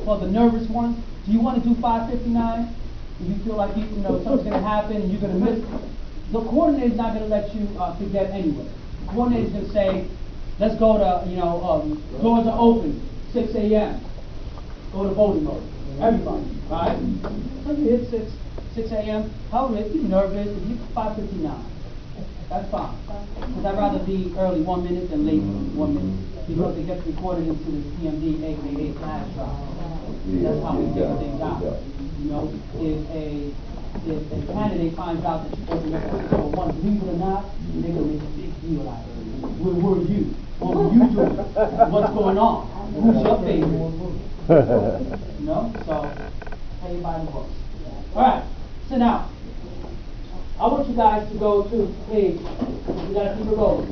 for the nervous ones, do you want to do 559? If you feel like something's going to happen and you're going to miss, the coordinator's not going to let you forget anyway. The coordinator's going to say, let's go to, doors are open, 6 a.m. Go to voting mode. Everybody, right? So you hit 6 a.m. However, if you're nervous, if you 5:59, that's fine. Because I'd rather be early 1 minute than late 1 minute. Because it gets recorded into the PMD, aka flash drive. That's how we figure things out. If a candidate finds out that you opened up at 6:01, believe it or not, they're going to make a big deal out of it. Where were you? What were you doing? What's going on? Who's your favorite? So play by the books. Alright, so now I want you guys to go to page, you gotta keep it rolling.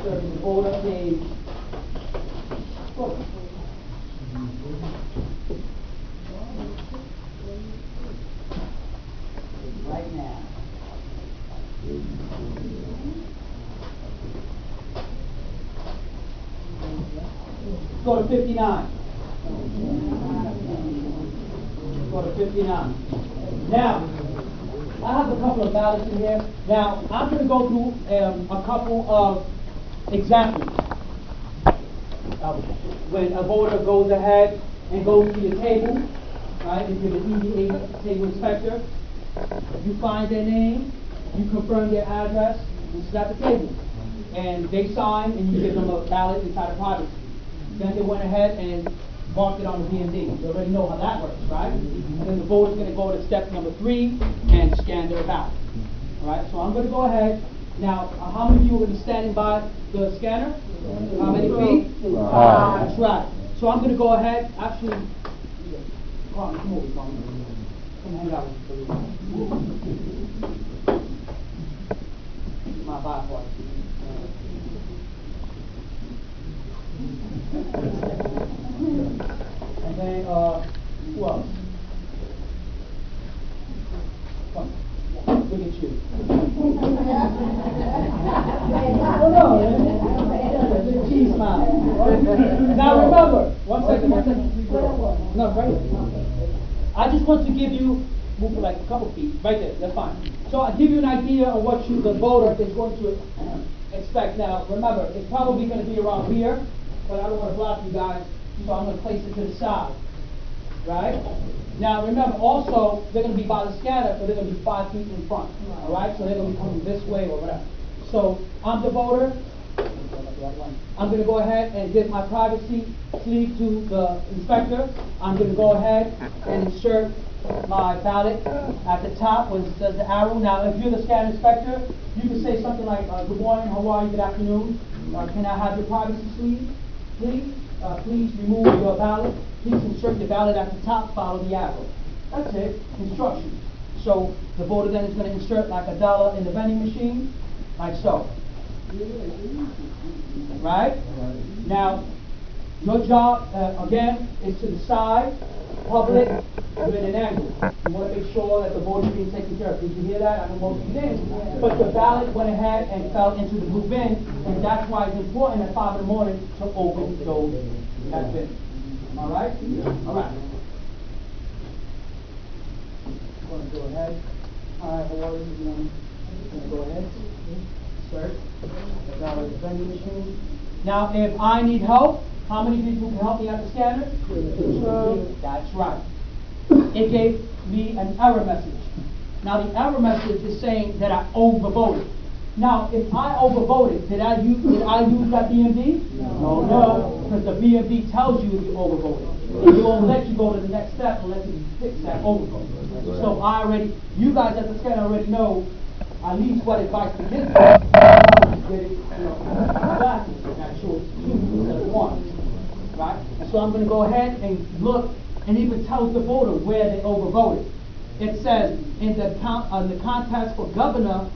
So the folder page 4. Right now. Go to 59. Go to 59. Now, I have a couple of ballots in here. Now, I'm going to go through a couple of examples. When a voter goes ahead and goes to your table, right, if you're the EDA table inspector, you find their name, you confirm their address, this is at the table. And they sign, and you give them a ballot inside of privacy. Then they went ahead and marked it on the BMD. You already know how that works, right? And then the voter's going to go to step number 3 and scan their ballot. All right, so I'm going to go ahead. Now, how many of you are going to be standing by the scanner? How many feet? That's right. So I'm going to go ahead. Actually, come over, come hang out with my bypass. And then, who else? Come, look at you. Oh no, cheese smile. Now remember, one second. No, right here. I just want to give you, move for like a couple feet, right there, that's fine. So I'll give you an idea of what the voter is going to expect. Now remember, it's probably going to be around here, but I don't want to block you guys, so I'm going to place it to the side. Right? Now remember, also, they're going to be by the scanner, so they're going to be 5 feet in front. Alright? So they're going to be coming this way or whatever. So I'm the voter. I'm going to go ahead and give my privacy sleeve to the inspector. I'm going to go ahead and insert my ballot at the top where it says the arrow. Now, if you're the scan inspector, you can say something like, good morning, how are you, good afternoon. Can I have your privacy sleeve, please? Please remove your ballot. Please insert your ballot at the top, follow the arrow. That's it, instructions. So the voter then is going to insert like $1 in the vending machine, like so. Right? Now, your job, again, is to the side, public, with an angle. You want to make sure that the vote is being taken care of. Did you hear that? I know most of you didn't. But the ballot went ahead and fell into the blue bin, and that's why it's important at 5 in the morning to open those that bin. All right? All right. I'm going to go ahead. All right, how are you? I'm going to go ahead. Insert the ballot in the vending machine. Now, if I need help, how many people can help me at the scanner? That's right. It gave me an error message. Now, the error message is saying that I overvoted. Now, if I overvoted, did I use that BMD? No, because the BMD tells you if you overvoted. It won't let you go to the next step unless you fix that overvote. So you guys at the scanner already know at least what advice to give. Get it, exactly. That shows 2 instead of 1. Right? And so I'm going to go ahead and look, and even tells the voter where they overvoted. It says in the contest for governor,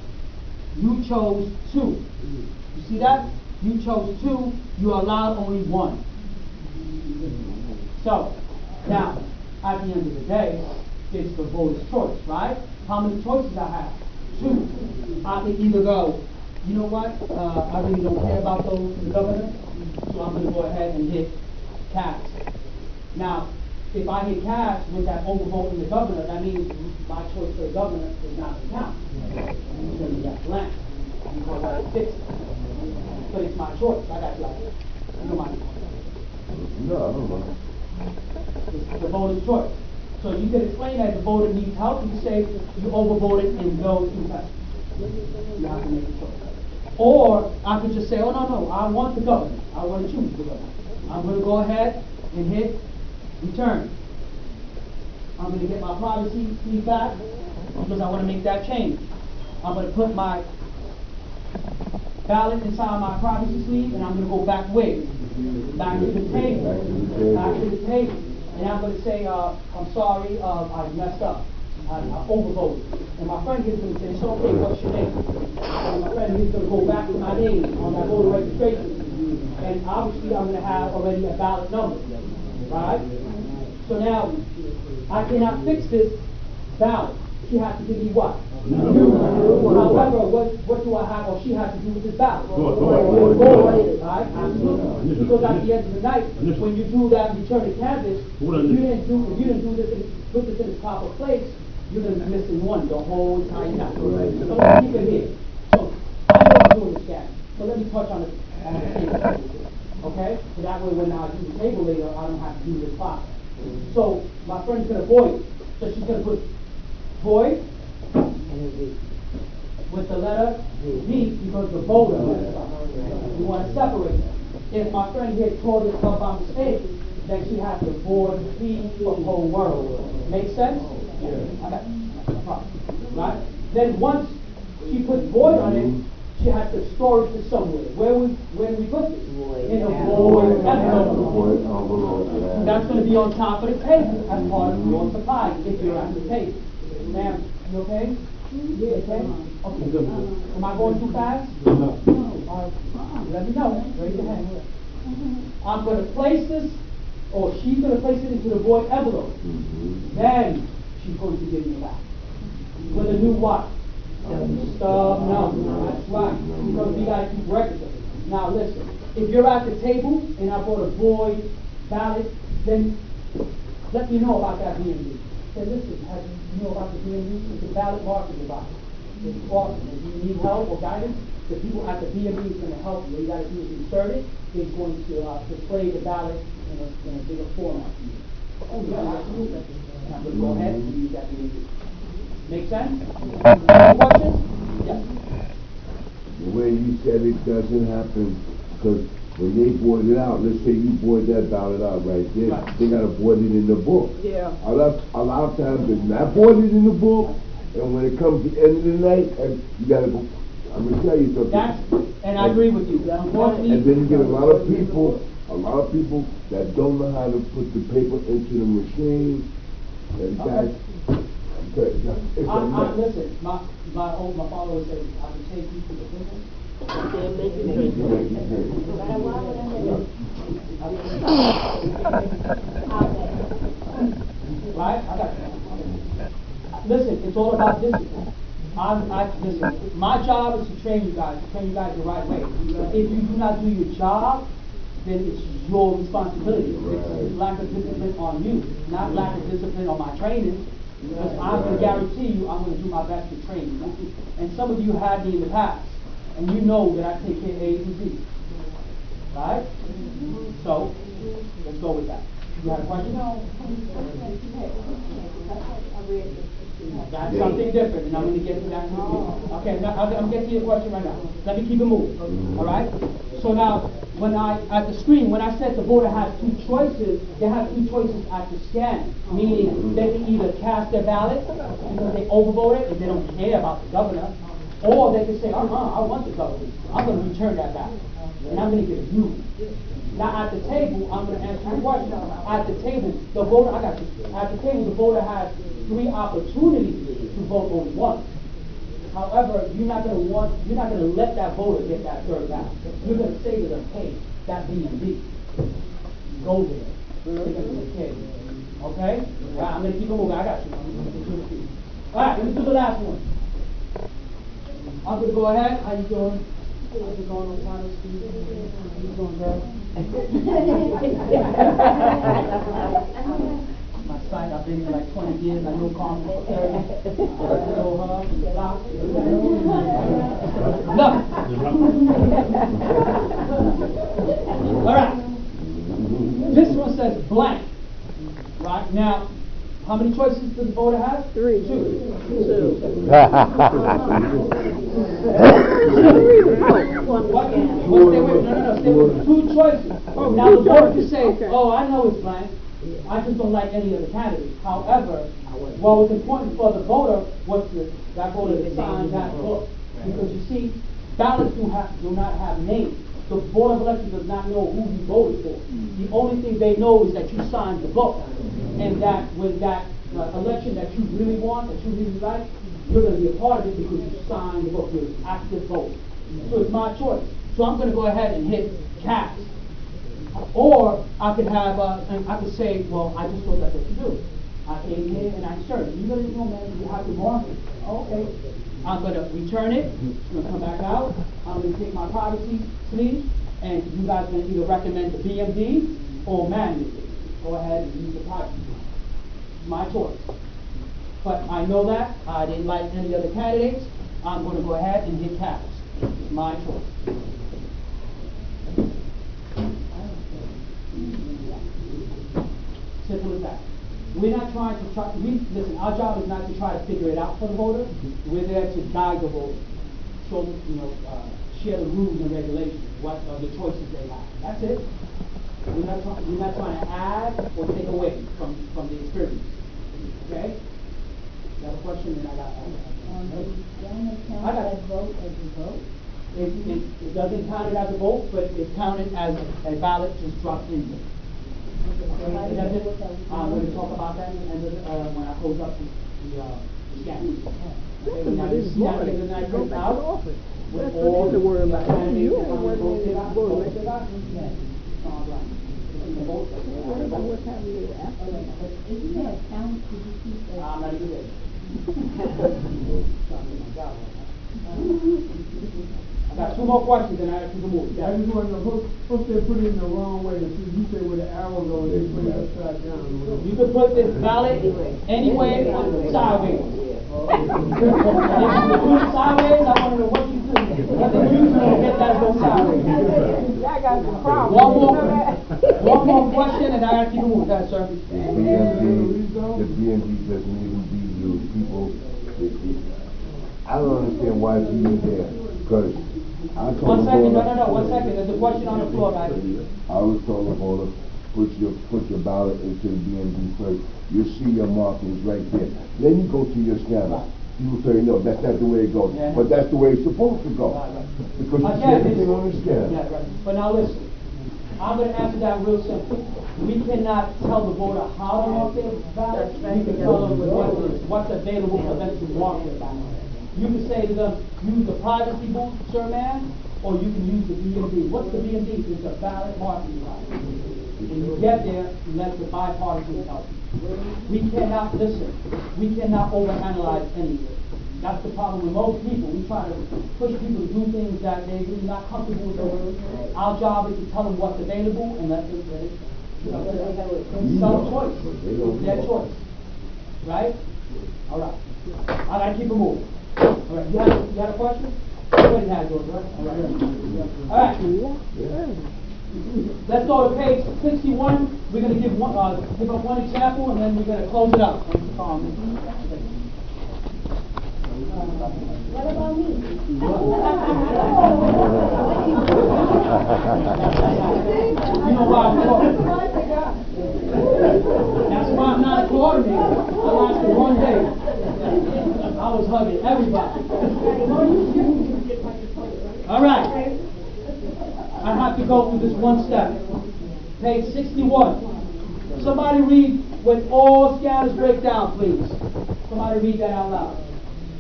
you chose 2. You see that? You chose 2. You allowed only 1. So now, at the end of the day, it's the voter's choice, right? How many choices I have? 2. I can either go, you know what? I really don't care about those for the governor, so I'm going to go ahead and hit cast. Now, if I get cast with that overvote in the governor, that means my choice for the governor is not going to count. It's going to be that blank. Because I fixed it. But it's my choice. I got you like that. You don't mind. No, I don't know. It's the voter's choice. So you can explain that the voter needs help. You can say you overvoted in those two tests. You have to make a choice. Or I could just say, oh no, I want the governor. I want to choose the governor. I'm going to go ahead and hit return. I'm going to get my privacy feedback because I want to make that change. I'm going to put my ballot inside my privacy sleeve, and I'm going to go back where? Back to the table. Back to the table. And I'm going to say, I'm sorry, I messed up. I overvoted. And my friend is going to say, it's okay, what's your name? And my friend is going to go back to my name on that voter registration. And obviously I'm going to have already a ballot number. Right? So now, I cannot fix this ballot. She has to give me what? However, what do I have, or she has to do with this ballot? Right? Absolutely. Because at the end of the night, when you do that return to canvas, if you didn't do this and put this in its proper place, you're going to be missing one the whole entire night. So let's keep it here. So I know I'm doing the scan. So let me touch on the table. Okay? So that way when I do the table later, I don't have to do this process. So my friend's going to void. So she's going to put void with the letter V because the voter. We want to separate them. If my friend here tore this up by mistake, then she has to void V for the whole world. Make sense? Yeah. Okay. Right? Then once she puts void on it, she has to store it to somewhere. Where do we put it? In a void envelope. That's going to be on top of the table as part of your supply if you're at the table. Ma'am, you okay? Yeah. Okay? Okay. Am I going too fast? No. Let me know. Raise your hand. I'm going to place this, or she's going to place it into the void envelope. Then she's going to give me back. With a new what? Stub number. That's right. Because we got to keep records of it. Now listen, if you're at the table and I brought a void ballot, then let me know about that BMD. Say, listen, you know about the BMD? It's a ballot marketing box. It's awesome. If you need help or guidance, the people at the BMD is going to help you. All you got to do is insert it. It's going to display the ballot in a bigger format for you. Oh yeah, absolutely. And I'm going to go ahead and use that BMD. Make sense? Any questions? Yes. The way you said it doesn't happen because when they void it out, let's say you void that ballot out right there, they got to void it in the book. Yeah. A lot of times it's not voided in the book, and when it comes to the end of the night, you got to go. I'm going to tell you something. And I agree with you. Unfortunately, and then you get a lot of people that don't know how to put the paper into the machine, and that's. Listen, my father would say, I can take you to the business. Right? I got you. Listen, it's all about discipline. Listen, my job is to train you guys the right way. If you do not do your job, then it's your responsibility. It's lack of discipline on you, not lack of discipline on my training. Because I'm going to guarantee you I'm going to do my best to train you. And some of you had me in the past, and you know that I take care of A to Z. Right? So, let's go with that. You have a question? That's something different, and I'm going to get to that. Okay, now, I'm getting to your question right now. Let me keep it moving. All right? So now, at the screen, when I said the voter has two choices, they have two choices at the scan. Meaning, they can either cast their ballot because they overvoted and they don't care about the governor, or they can say, I want the governor. I'm going to return that ballot, and I'm going to get a new one. Now, at the table, I'm going to answer your question. At the table, the voter, At the table, the voter has 3 opportunities to vote only once. However, you're not going to let that voter get that third ballot. You're going to say to them, hey, that B&B, go there. They're going to say, okay? All right, I'm going to keep it moving. I got you. All right, let's do the last one. I'm going to go ahead. How you doing? How's it going on China Street? How you doing, girl? 20 years. I know Carmen for 30. I know her from the block. Nothing. All right. This one says blank. Right now, how many choices does the voter have? 2. Stay with 2 choices. Now the voter can say, oh, I know it's blank. I just don't like any of the candidates. However, what was important for the voter was that voter to sign that book. Because you see, ballots do not have names. The Board of Elections does not know who you voted for. The only thing they know is that you signed the book. And that when that election that you really want, that you really like, you're going to be a part of it because you signed the book. You're an active vote. So it's my choice. So I'm going to go ahead and hit cast. Or I could have, and I could say, well, I just thought that's what you do. I came here and I inserted. You really know, man, you have to mark it. Okay. I'm going to return it. It's going to come back out. I'm going to take my privacy sleeve, and you guys are going to either recommend the BMD or manually. Go ahead and use the privacy. My choice. But I know that. I didn't like any other candidates. I'm going to go ahead and hit cast. It's my choice. Simple as that. We're not trying to listen, our job is not to try to figure it out for the voter. We're there to guide the voter. Show them, share the rules and regulations, what are the choices they have. That's it. We're not trying to add or take away from the experience. Okay? You have a question? Then I got it. Vote as a vote? It doesn't count it as a vote, but it's counted as a ballot just dropped in there. I'm going to talk about that when I close up the scan. Okay, when I scan it and I print out with all the candidates and how many votes they got. All right. Isn't there a count to keep I'm not even there. I got 2 more questions and I have to move. I just want to know, hope they put it in the wrong way. You say with the arrow goes, they put it upside down. You can put this ballot anyway or sideways. If you do it sideways, I want to know what you do. What they use to get that to go sideways. I got some problems. One more question and I have to move. That, sir. The BMD doesn't even be used. People, I don't understand why it's even there. Because I told 1 second, no, 1 second. There's a question on the floor, guys. I was told the voter, put your ballot into the BMD first. You'll see your markings right there. Then you go to your scanner. People say, no, that's not the way it goes. Yeah, but that's the way it's supposed to go. Because you see everything on the scanner. Yeah, right. But now listen, I'm going to answer that real simple. We cannot tell the voter how to mark their ballot. We can tell them what's available for them to mark their ballot. You can say to them, use the privacy booth, sir, man, or you can use the BMD. What's the BMD? It's a ballot marking device. When you get there, let the bipartisan help. We cannot listen. We cannot overanalyze anything. That's the problem with most people. We try to push people to do things that they're really not comfortable with doing. Our job is to tell them what's available and let them get it. It's some choice. It's their choice. Right? All right. I gotta keep it moving. All right. You had a question? Everybody had yours, right? All right. Let's go to page 61. We're going to give up one example, and then we're going to close it up. What about me? You know why I'm talking. That's why I'm not a coordinator. I lasted 1 day. I was hugging everybody. All right. I have to go through this one step. Page 61. Somebody read when all scanners break down, please. Somebody read that out loud.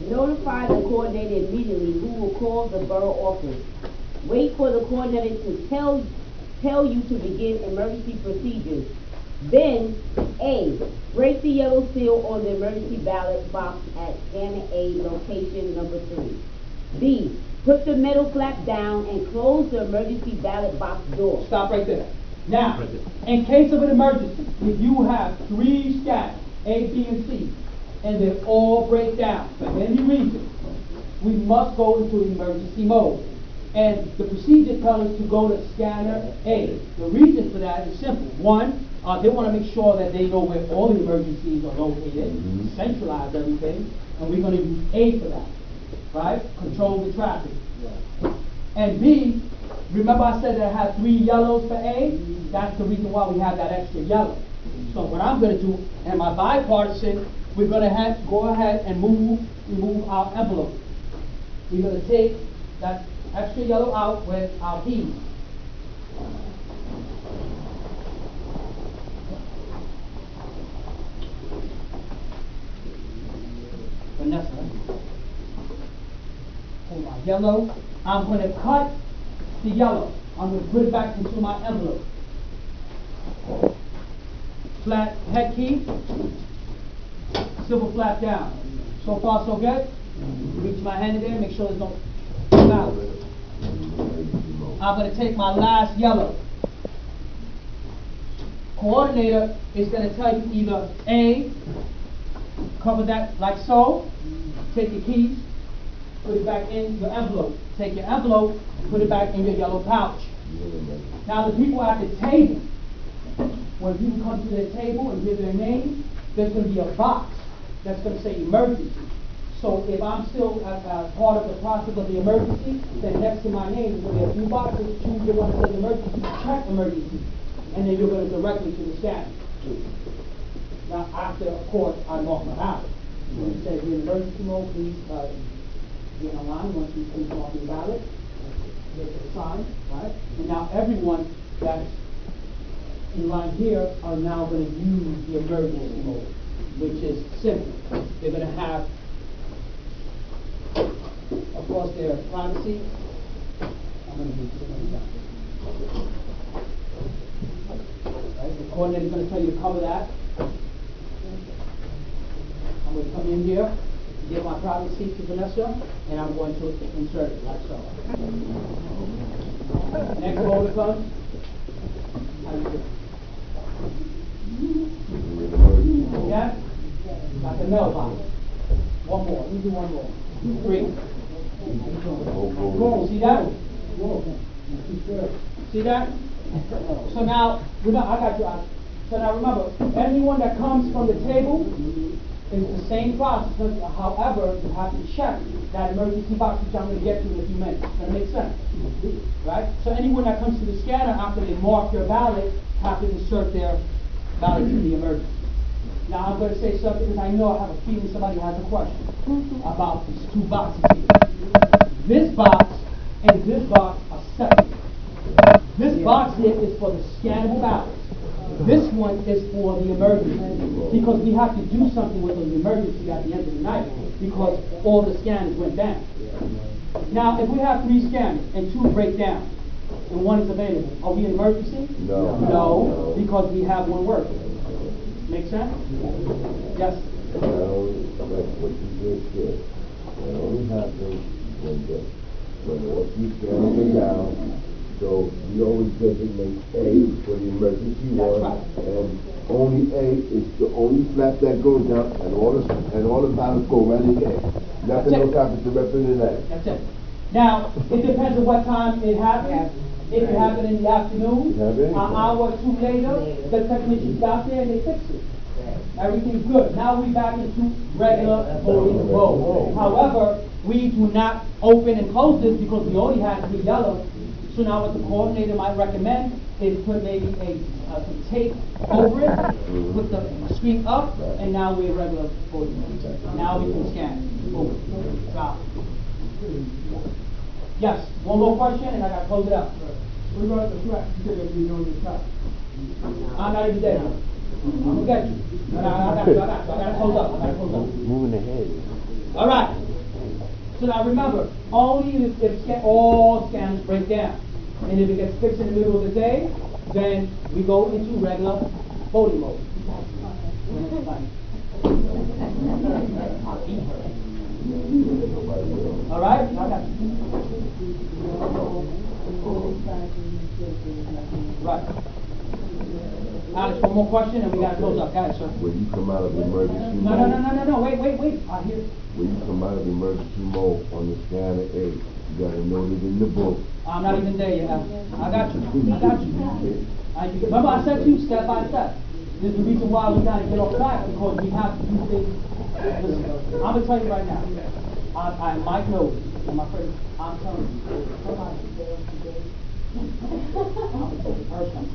Notify the coordinator immediately who will call the borough office. Wait for the coordinator to tell you to begin emergency procedures. Then, A, break the yellow seal on the emergency ballot box at scanner A, location number 3. B, put the metal flap down and close the emergency ballot box door. Stop right there. Now, in case of an emergency, if you have 3 scanners A, B, and C, and they all break down for any reason, we must go into emergency mode. And the procedure tells us to go to scanner A. The reason for that is simple. One, they want to make sure that they know where all the emergencies are located, centralize everything, and we're going to use A for that, right? Control the traffic. And B, remember I said that I had 3 yellows for A? That's the reason why we have that extra yellow. So what I'm going to do, and my bipartisan, we're going to go ahead and remove our envelope. We're going to take that extra yellow out with our P's. Vanessa, hold my yellow. I'm going to cut the yellow. I'm going to put it back into my envelope. Flat head key, silver flat down. So far so good. Reach my hand in there, make sure there's no balance. I'm going to take my last yellow. Coordinator is going to tell you either A, cover that like so, take your keys, put it back in your envelope. Take your envelope, put it back in your yellow pouch. Now the people at the table, when people come to their table and give their name, there's going to be a box that's going to say emergency. So if I'm still part of the process of the emergency, then next to my name is going to be a few boxes. Choose the one that says emergency, check emergency, and then you're going to directly to the scanner. Now after, of course, I mark my out. When it says we're in emergency mode, please get online once you finish marking the ballot. Get to the sign, right? And now everyone that's in line here are now going to use the emergency mode, which is simple. They're going to have, of course, their privacy. I'm going to do this. Right? The coordinator is going to tell you to cover that. I'm going to come in here, give my private seat to Vanessa, and I'm going to insert it like so. Next voter comes. How you doing? Yeah? Like a mailbox. One more. Let me do one more. 3. Cool. See that? See that? So now, I got you. So now remember, anyone that comes from the table is the same process. However, you have to check that emergency box, which I'm going to get to in a few minutes. Does that make sense? Right? So anyone that comes to the scanner after they mark their ballot have to insert their ballot to the emergency. Now I'm going to say something because I know I have a feeling somebody has a question about these 2 boxes here. This box and this box are separate. This box here is for the scannable ballots. This one is for the emergency, because we have to do something with the emergency at the end of the night, because all the scanners went down. Now, if we have 3 scanners and 2 break down, and 1 is available, are we in emergency? No. No, because we have 1 working. Make sense? Yes? That only, like what you just said, that only happens when all 3 scanners are down. So we always designate A for the emergency one, right. And only A is the only flap that goes down, and all the ballots go right in A. Nothing else happens to represent A. That's it. Now, it depends on what time it happens. If it happened in the afternoon, an hour or 2 later, the technicians got there and they fixed it. Everything's good. Now we're back into regular voting roll. However, we do not open and close this because we only had 3 yellows. So now what the coordinator might recommend is put maybe some tape over it, put the screen up, and now we're regular voting. Now we can scan. Boom. Stop. Yes, one more question and I got to close it out. What about the flat? You said that you know your top. I'm not even there. I'm going to get you. I got to close up. Moving ahead. All right. So now remember, only if all scanners break down. And if it gets fixed in the middle of the day, then we go into regular voting mode. All right? Right. Alex, one more question and we gotta close up. Go ahead, sir. When you come out of emergency No, mode. no, wait. I hear. When you come out of emergency mode on the scanner 8, you gotta note it in the book. I'm not even there yet. I got you. Remember I said to you step by step. This is the reason why we gotta get off track, because we have to do things. Listen, I'm gonna tell you right now. Mike knows, and my friend, I'm telling you, somebody fails today. I'm gonna take it personal.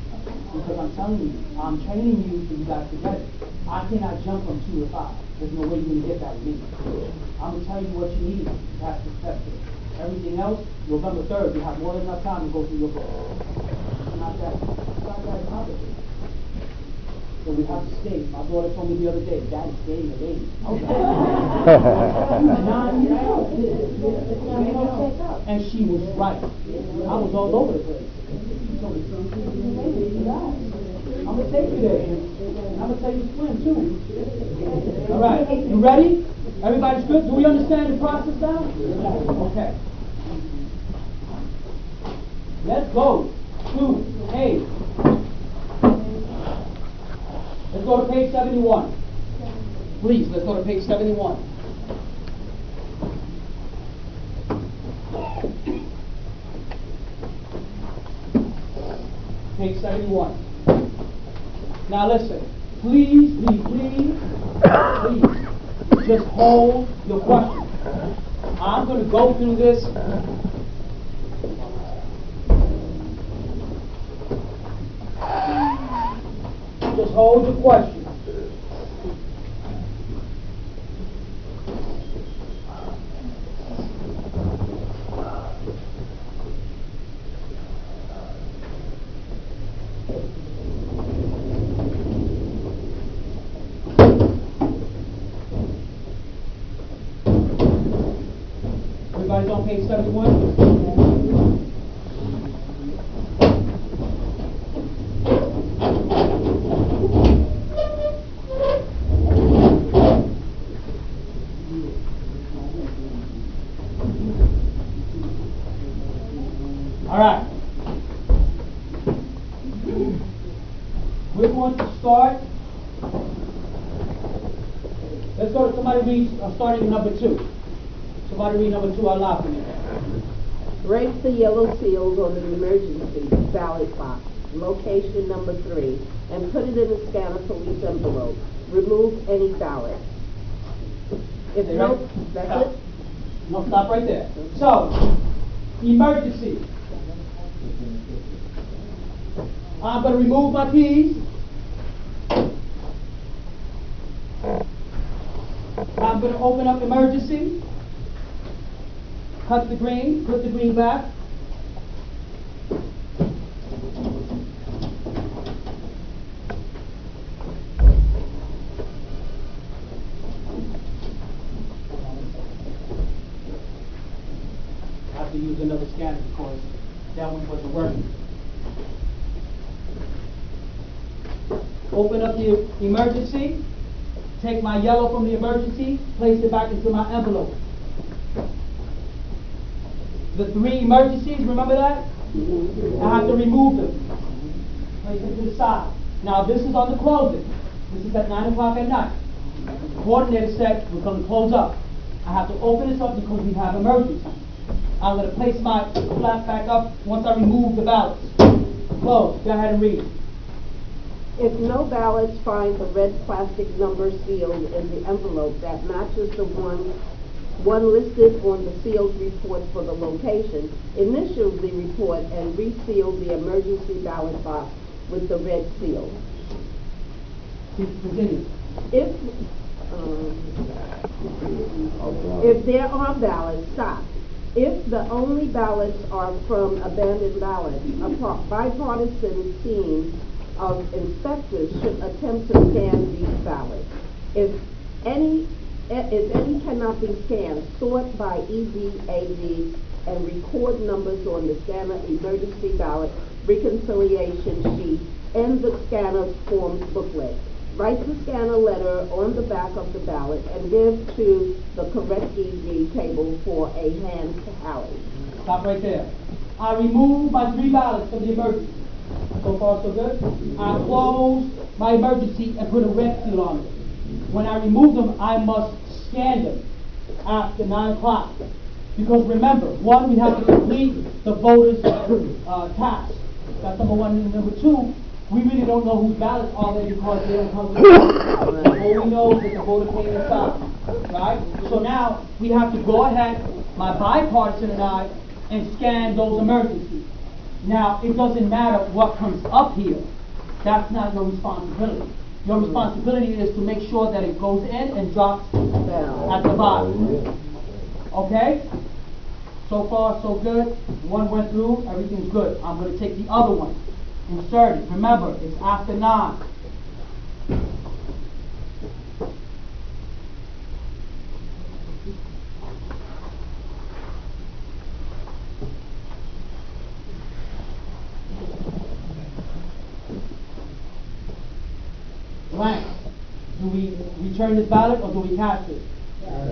Because I'm telling you, I'm training you so you guys can get it. I cannot jump from 2 to 5. There's no way you're gonna get that with me. I'm gonna tell you what you need. That's the step. Everything else, November 3rd, you have more than enough time to go through your book. It's not that complicated. So we have to skate. My daughter told me the other day, Daddy's skating a lady. Okay. 9 years old. And she was right. I was all over the place. She told me, son, I'm gonna take you there. I'm gonna take you to swim too. All right, you ready? Everybody's good? Do we understand the process now? Okay. Let's go to page. Let's go to page 71. Please, let's go to page 71. Page 71. Now listen, please, just hold your question. I'm going to go through this. Just hold your question. Everybody's on page 71? All right. We're going to start. Let's go to somebody read, starting number 2. Somebody read number 2 out loud for me. Write the yellow seals on the emergency ballot box, location number 3, and put it in the scanner police envelope. Remove any ballot. If Stay no, right. that's Stop. it? No, stop right there. So, emergency. I'm going to remove my keys. I'm going to open up emergency. Cut the green, put the green back. I have to use another scanner because that one wasn't working. Open up the emergency. Take my yellow from the emergency, place it back into my envelope. The 3 emergencies, remember that? I have to remove them. Place it to the side. Now this is on the closing. This is at 9 o'clock at night. Coordinator said we're going to close up. I have to open this up because we have emergency. I'm going to place my flap back up once I remove the ballots. Close. Go ahead and read. If no ballots, find the red plastic number sealed in the envelope that matches the one listed on the sealed report for the location. Initial the report and reseal the emergency ballot box with the red seal. Continue. If there are ballots, stop. If the only ballots are from abandoned ballots, a bipartisan team of inspectors should attempt to scan these ballots. If any cannot be scanned, sort by EDAD and record numbers on the scanner emergency ballot reconciliation sheet and the scanner's forms booklet. Write the scanner letter on the back of the ballot and give to the correct ED table for a hand tally. Stop right there. I remove my 3 ballots from the emergency. So far, so good? I close my emergency and put a red seal on it. When I remove them, I must scan them after 9 o'clock. Because remember, one, we have to complete the voter's task. That's number one. And number two, we really don't know whose ballots are there because they don't come with the all we know is that the voter came inside. Right? So now, we have to go ahead, my bipartisan and I, and scan those emergencies. Now, it doesn't matter what comes up here. That's not your responsibility. Your responsibility is to make sure that it goes in and drops at the bottom. Okay? So far, so good. One went through, everything's good. I'm going to take the other one. Insert it. Remember, it's after 9. Blank. Do we return this ballot or do we cast it?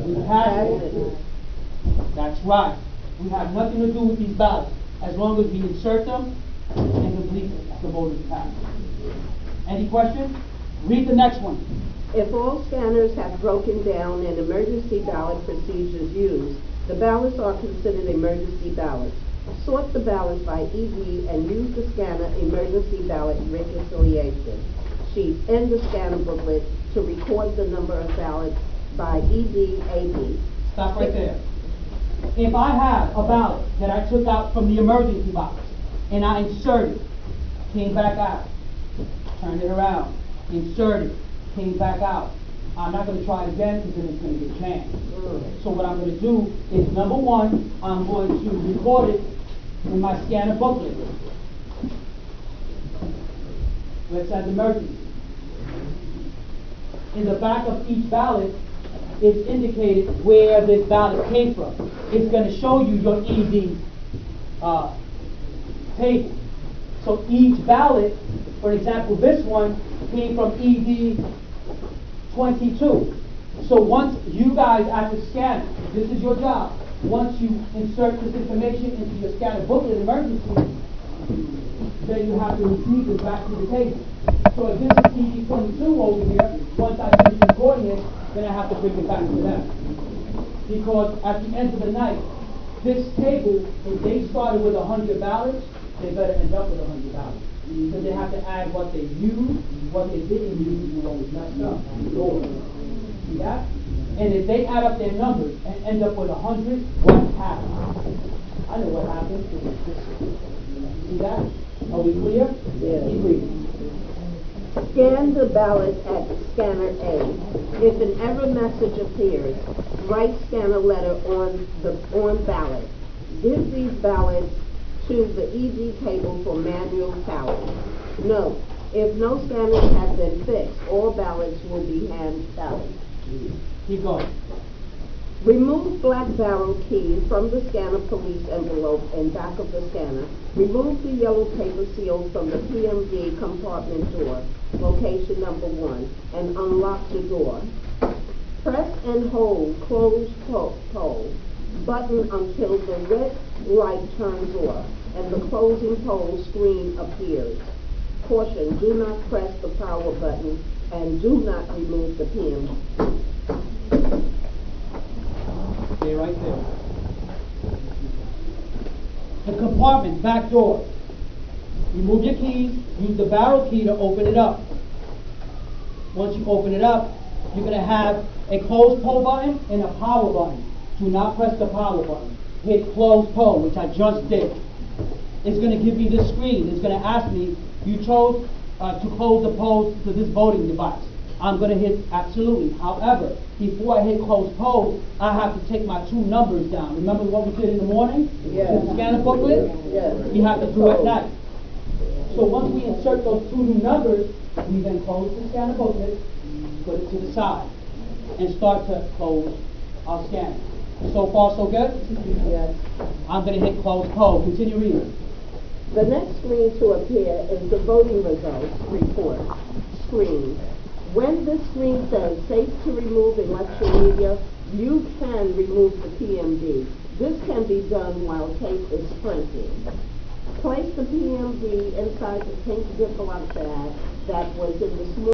We cast it. That's right. We have nothing to do with these ballots as long as we insert them and complete the voter's task. Any questions? Read the next one. If all scanners have broken down and emergency ballot procedures used, the ballots are considered emergency ballots. Sort the ballots by ED and use the scanner emergency ballot reconciliation sheet in the scanner booklet to record the number of ballots by ED/AD. Stop right there. If I have a ballot that I took out from the emergency box and I inserted, came back out, turned it around, inserted, came back out, I'm not going to try it again because then it's going to get jammed. So what I'm going to do is, number one, I'm going to record it in my scanner booklet. Where it says emergency. In the back of each ballot, it's indicated where this ballot came from. It's going to show you your ED table. So each ballot, for example, this one came from ED 22. So once you guys, as a scanner, this is your job. Once you insert this information into your scanner booklet emergency, then you have to retrieve this back to the table. So if this is ED 22 over here, once I finish recording it, then I have to bring it back to them. Because at the end of the night, this table, if they started with 100 ballots, they better end up with 100 ballots. Because they have to add what they used, what they didn't use, and what was messed up. See that? And if they add up their numbers and end up with 100, what happens? I know what happens. See that? Are we clear? Yes. Keep reading. Scan the ballot at scanner A. If an error message appears, write scanner letter on ballot. Give these ballots to the ED table for manual tally. Note, if no scanners have been fixed, all ballots will be hand tallied. Keep going. Remove black barrel key from the scanner police envelope and back of the scanner. Remove the yellow paper seal from the PMD compartment door, location number 1, and unlock the door. Press and hold closed poll button until the red light turns off and the closing poll screen appears. Caution, do not press the power button and do not remove the PMD. Stay right there. The compartment, back door. Remove your keys, use the barrel key to open it up. Once you open it up, you're going to have a close poll button and a power button. Do not press the power button. Hit close poll, which I just did. It's going to give me this screen. It's going to ask me, you chose to close the poll to this voting device. I'm going to hit absolutely. However, before I hit close poll, I have to take my 2 numbers down. Remember what we did in the morning? Yes. The scanner booklet? Yes. We have to do at night. So once we insert those 2 new numbers, we then close the scanner booklet, put it to the side, and start to close our scanner. So far, so good? Yes. I'm going to hit close poll. Continue reading. The next screen to appear is the voting results report screen. When this screen says safe to remove election media, you can remove the PMD. This can be done while tape is printing. Place the PMD inside the pink Ziploc bag that was in the small